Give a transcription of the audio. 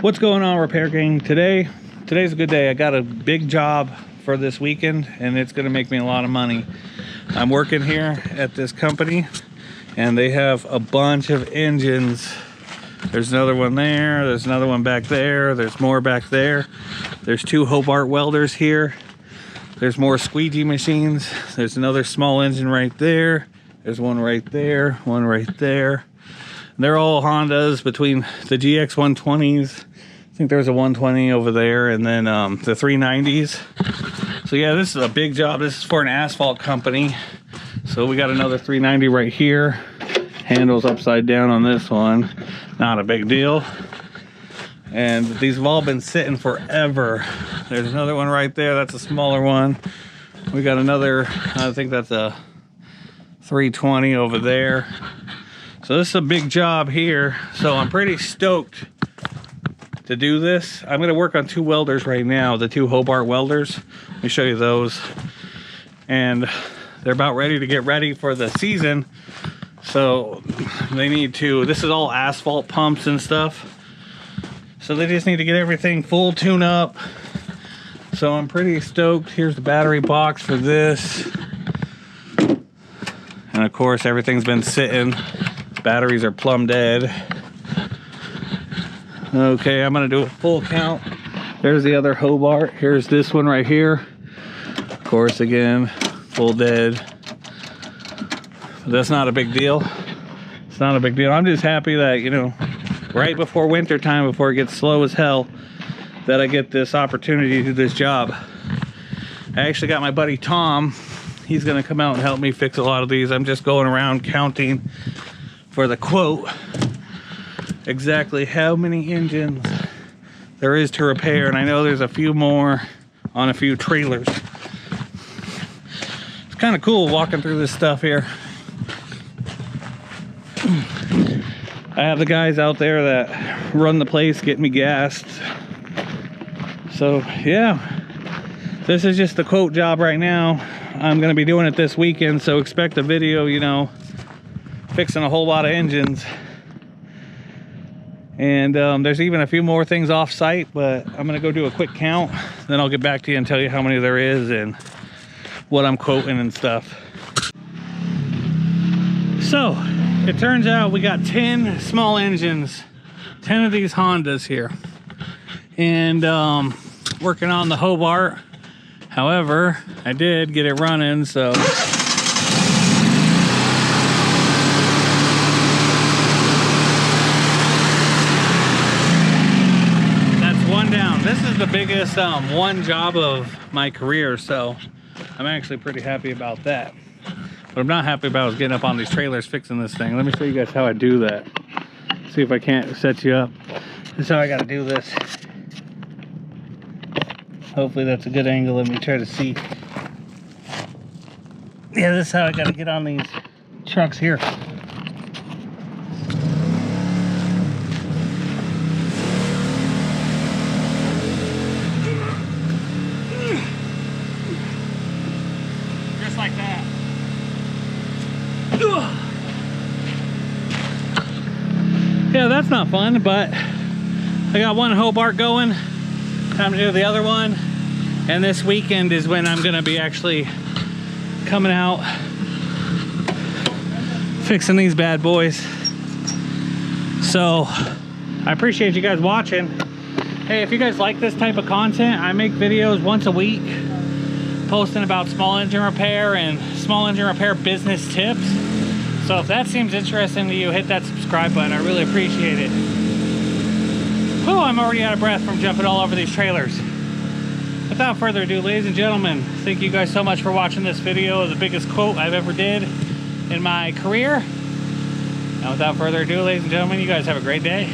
What's going on, repair gang? Today's a good day. I got a big job for this weekend and it's gonna make me a lot of money. I'm working here at this company and they have a bunch of engines. There's another one there, there's another one back there, there's more back there. There's 2 Hobart welders here. There's more squeegee machines. There's another small engine right there. There's one right there, one right there. They're all Hondas between the GX 120s. I think there's a 120 over there, and then the 390s. So yeah, this is a big job. This is for an asphalt company. So we got another 390 right here. Handles upside down on this one. Not a big deal. And these have all been sitting forever. There's another one right there. That's a smaller one. We got another, I think that's a 320 over there. So this is a big job here. So I'm pretty stoked to do this. I'm gonna work on 2 welders right now, the 2 Hobart welders. Let me show you those. And they're about ready to get ready for the season. So they need to, this is all asphalt pumps and stuff. So they just need to get everything full tune up. So I'm pretty stoked. Here's the battery box for this. And of course, everything's been sitting. Batteries are plumb dead. Okay, I'm gonna do a full count. There's the other Hobart. Here's this one right here. Of course, again, full dead. But that's not a big deal. It's not a big deal. I'm just happy that, you know, right before winter time, before it gets slow as hell, that I get this opportunity to do this job. I actually got my buddy Tom. He's gonna come out and help me fix a lot of these. I'm just going around counting for the quote exactly how many engines there is to repair, and I know there's a few more on a few trailers. It's kind of cool walking through this stuff here. I have the guys out there that run the place getting me gassed. So yeah, this is just the quote job right now. I'm gonna be doing it this weekend, so expect a video, you know, fixing a whole lot of engines. And there's even a few more things off site, but I'm gonna go do a quick count, then I'll get back to you and tell you how many there is and what I'm quoting and stuff. So it turns out we got 10 small engines, 10 of these Hondas here, and working on the Hobart. However, I did get it running, so down. This is the biggest one job of my career, so I'm actually pretty happy about that. What I'm not happy about is getting up on these trailers fixing this thing. Let me show you guys how I do that. See if I can't set you up. This is how I got to do this. Hopefully that's a good angle. Let me try to see. Yeah, this is how I got to get on these trucks here. Like that. Yeah, that's not fun, but I got one Hobart going. Time to do the other one. And this weekend is when I'm gonna be actually coming out fixing these bad boys. So I appreciate you guys watching. Hey, if you guys like this type of content, I make videos once a week posting about small engine repair and small engine repair business tips. So if that seems interesting to you, hit that subscribe button. I really appreciate it. Oh, I'm already out of breath from jumping all over these trailers. Without further ado, ladies and gentlemen, thank you guys so much for watching this video. The biggest quote I've ever did in my career. And without further ado, ladies and gentlemen, you guys have a great day.